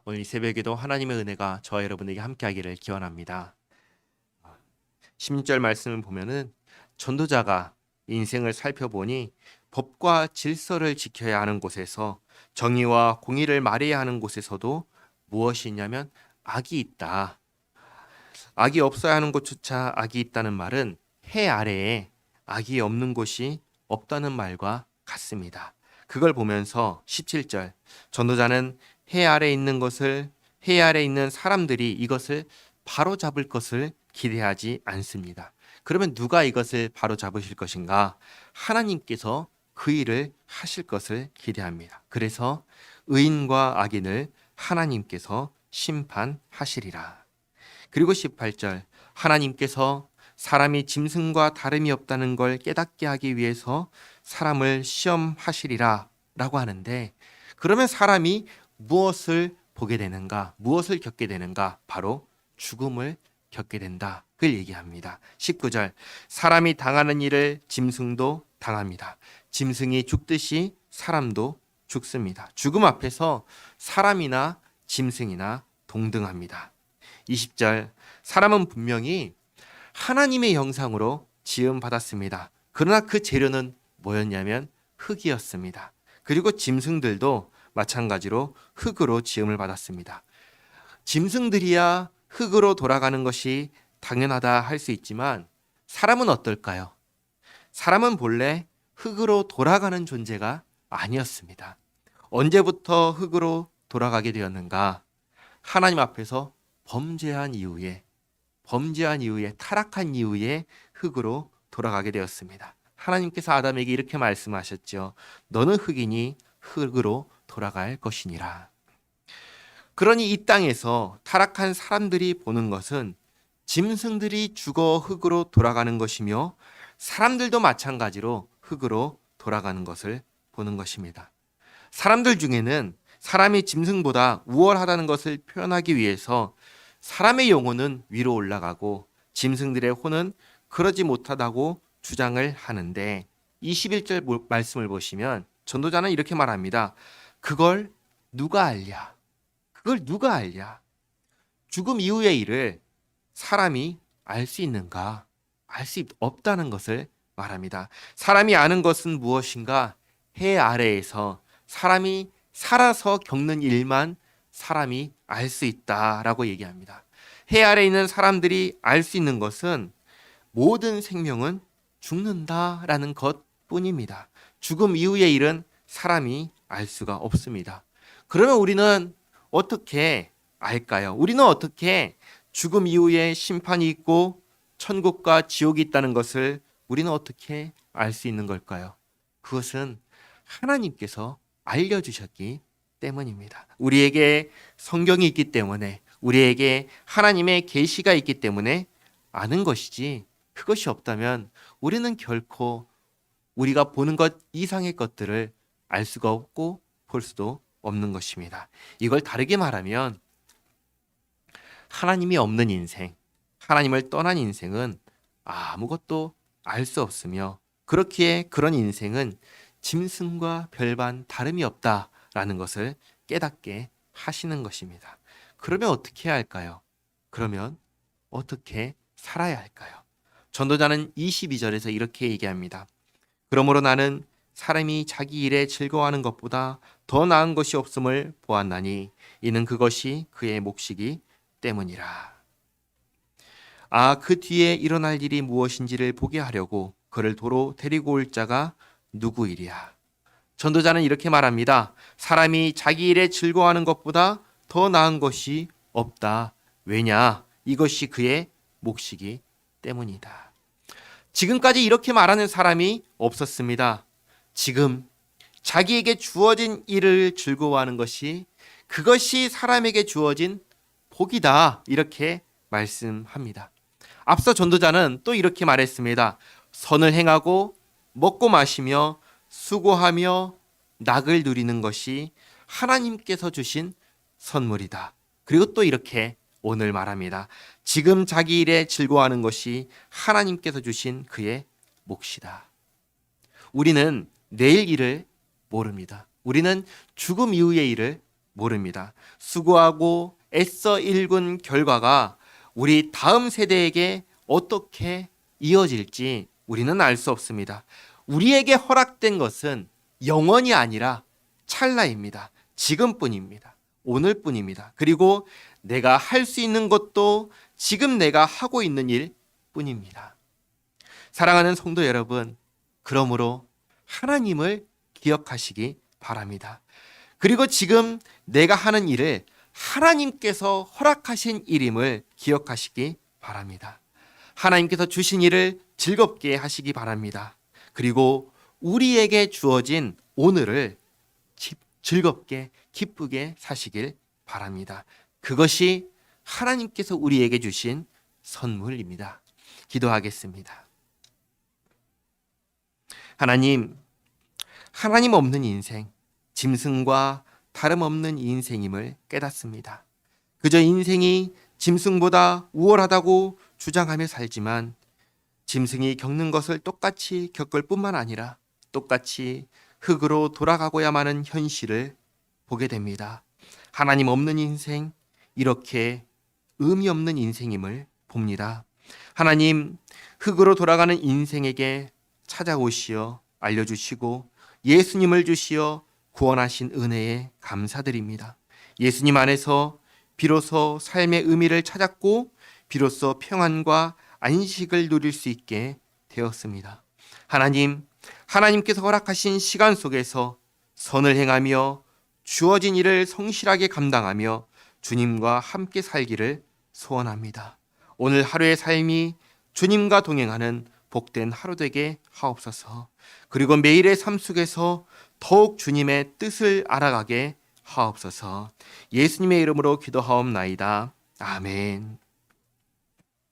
오늘 이 새벽에도 하나님의 은혜가 저와 여러분에게 함께하기를 기원합니다. 16절 말씀을 보면은 전도자가 인생을 살펴보니 법과 질서를 지켜야 하는 곳에서 정의와 공의를 말해야 하는 곳에서도 무엇이 있냐면 악이 있다. 악이 없어야 하는 곳조차 악이 있다는 말은 해 아래에 악이 없는 곳이 없다는 말과 같습니다. 그걸 보면서 17절 전도자는 해 아래 있는 것을 해 아래 있는 사람들이 이것을 바로 잡을 것을 기대하지 않습니다. 그러면 누가 이것을 바로 잡으실 것인가? 하나님께서 그 일을 하실 것을 기대합니다. 그래서 의인과 악인을 하나님께서 심판하시리라. 그리고 18절 하나님께서 사람이 짐승과 다름이 없다는 걸 깨닫게 하기 위해서 사람을 시험하시리라 라고 하는데, 그러면 사람이 무엇을 보게 되는가? 무엇을 겪게 되는가? 바로 죽음을 겪게 된다. 그걸 얘기합니다. 19절 사람이 당하는 일을 짐승도 당합니다. 짐승이 죽듯이 사람도 죽습니다. 죽음 앞에서 사람이나 짐승이나 동등합니다. 20절 사람은 분명히 하나님의 형상으로 지음 받았습니다. 그러나 그 재료는 뭐였냐면 흙이었습니다. 그리고 짐승들도 마찬가지로 흙으로 지음을 받았습니다. 짐승들이야 흙으로 돌아가는 것이 당연하다 할 수 있지만 사람은 어떨까요? 사람은 본래 흙으로 돌아가는 존재가 아니었습니다. 언제부터 흙으로 돌아가게 되었는가? 하나님 앞에서 범죄한 이후에 타락한 이후에 흙으로 돌아가게 되었습니다. 하나님께서 아담에게 이렇게 말씀하셨죠. 너는 흙이니 흙으로 돌아갈 것이니라. 그러니 이 땅에서 타락한 사람들이 보는 것은 짐승들이 죽어 흙으로 돌아가는 것이며 사람들도 마찬가지로 흙으로 돌아가는 것을 보는 것입니다. 사람들 중에는 사람이 짐승보다 우월하다는 것을 표현하기 위해서 사람의 영혼은 위로 올라가고 짐승들의 혼은 그러지 못하다고 주장을 하는데, 21절 말씀을 보시면 전도자는 이렇게 말합니다. 그걸 누가 알랴? 그걸 누가 알랴? 죽음 이후의 일을 사람이 알 수 있는가? 알 수 없다는 것을 말합니다. 사람이 아는 것은 무엇인가? 해 아래에서 사람이 살아서 겪는 일만 사람이 알 수 있다라고 얘기합니다. 해 아래에 있는 사람들이 알 수 있는 것은 모든 생명은 죽는다라는 것뿐입니다. 죽음 이후의 일은 사람이 알 수가 없습니다. 그러면 우리는 어떻게 알까요? 우리는 어떻게 죽음 이후에 심판이 있고 천국과 지옥이 있다는 것을 우리는 어떻게 알 수 있는 걸까요? 그것은 하나님께서 알려주셨기 때문입니다. 우리에게 성경이 있기 때문에, 우리에게 하나님의 계시가 있기 때문에 아는 것이지, 그것이 없다면 우리는 결코 우리가 보는 것 이상의 것들을 알 수가 없고 볼 수도 없는 것입니다. 이걸 다르게 말하면 하나님이 없는 인생, 하나님을 떠난 인생은 아무것도 알 수 없으며, 그렇기에 그런 인생은 짐승과 별반 다름이 없다라는 것을 깨닫게 하시는 것입니다. 그러면 어떻게 해야 할까요? 그러면 어떻게 살아야 할까요? 전도자는 22절에서 이렇게 얘기합니다. 그러므로 나는 사람이 자기 일에 즐거워하는 것보다 더 나은 것이 없음을 보았나니 이는 그것이 그의 몫이기 때문이라. 그 뒤에 일어날 일이 무엇인지를 보게 하려고 그를 도로 데리고 올 자가 누구이랴. 전도자는 이렇게 말합니다. 사람이 자기 일에 즐거워하는 것보다 더 나은 것이 없다. 왜냐? 이것이 그의 몫이기 때문이다. 지금까지 이렇게 말하는 사람이 없었습니다. 지금 자기에게 주어진 일을 즐거워하는 것이, 그것이 사람에게 주어진 복이다. 이렇게 말씀합니다. 앞서 전도자는 또 이렇게 말했습니다. 선을 행하고 먹고 마시며 수고하며 낙을 누리는 것이 하나님께서 주신 선물이다. 그리고 또 이렇게 오늘 말합니다. 지금 자기 일에 즐거워하는 것이 하나님께서 주신 그의 몫이다. 우리는 내일 일을 모릅니다. 우리는 죽음 이후의 일을 모릅니다. 수고하고 애써 일군 결과가 우리 다음 세대에게 어떻게 이어질지 우리는 알 수 없습니다. 우리에게 허락된 것은 영원이 아니라 찰나입니다. 지금뿐입니다. 오늘뿐입니다. 그리고 내가 할 수 있는 것도 지금 내가 하고 있는 일뿐입니다. 사랑하는 성도 여러분, 그러므로 하나님을 기억하시기 바랍니다. 그리고 지금 내가 하는 일을 하나님께서 허락하신 일임을 기억하시기 바랍니다. 하나님께서 주신 일을 즐겁게 하시기 바랍니다. 그리고 우리에게 주어진 오늘을 즐겁게 기쁘게 사시길 바랍니다. 그것이 하나님께서 우리에게 주신 선물입니다. 기도하겠습니다. 하나님 없는 인생, 짐승과 다름없는 인생임을 깨닫습니다. 그저 인생이 짐승보다 우월하다고 주장하며 살지만 짐승이 겪는 것을 똑같이 겪을 뿐만 아니라 똑같이 흙으로 돌아가고야 마는 현실을 보게 됩니다. 하나님 없는 인생, 이렇게 의미 없는 인생임을 봅니다. 하나님, 흙으로 돌아가는 인생에게 찾아오시어 알려주시고 예수님을 주시어 구원하신 은혜에 감사드립니다. 예수님 안에서 비로소 삶의 의미를 찾았고 비로소 평안과 안식을 누릴 수 있게 되었습니다. 하나님께서 허락하신 시간 속에서 선을 행하며 주어진 일을 성실하게 감당하며 주님과 함께 살기를 소원합니다. 오늘 하루의 삶이 주님과 동행하는 복된 하루 되게 하옵소서. 그리고 매일의 삶 속에서 더욱 주님의 뜻을 알아가게 하옵소서. 예수님의 이름으로 기도하옵나이다. 아멘.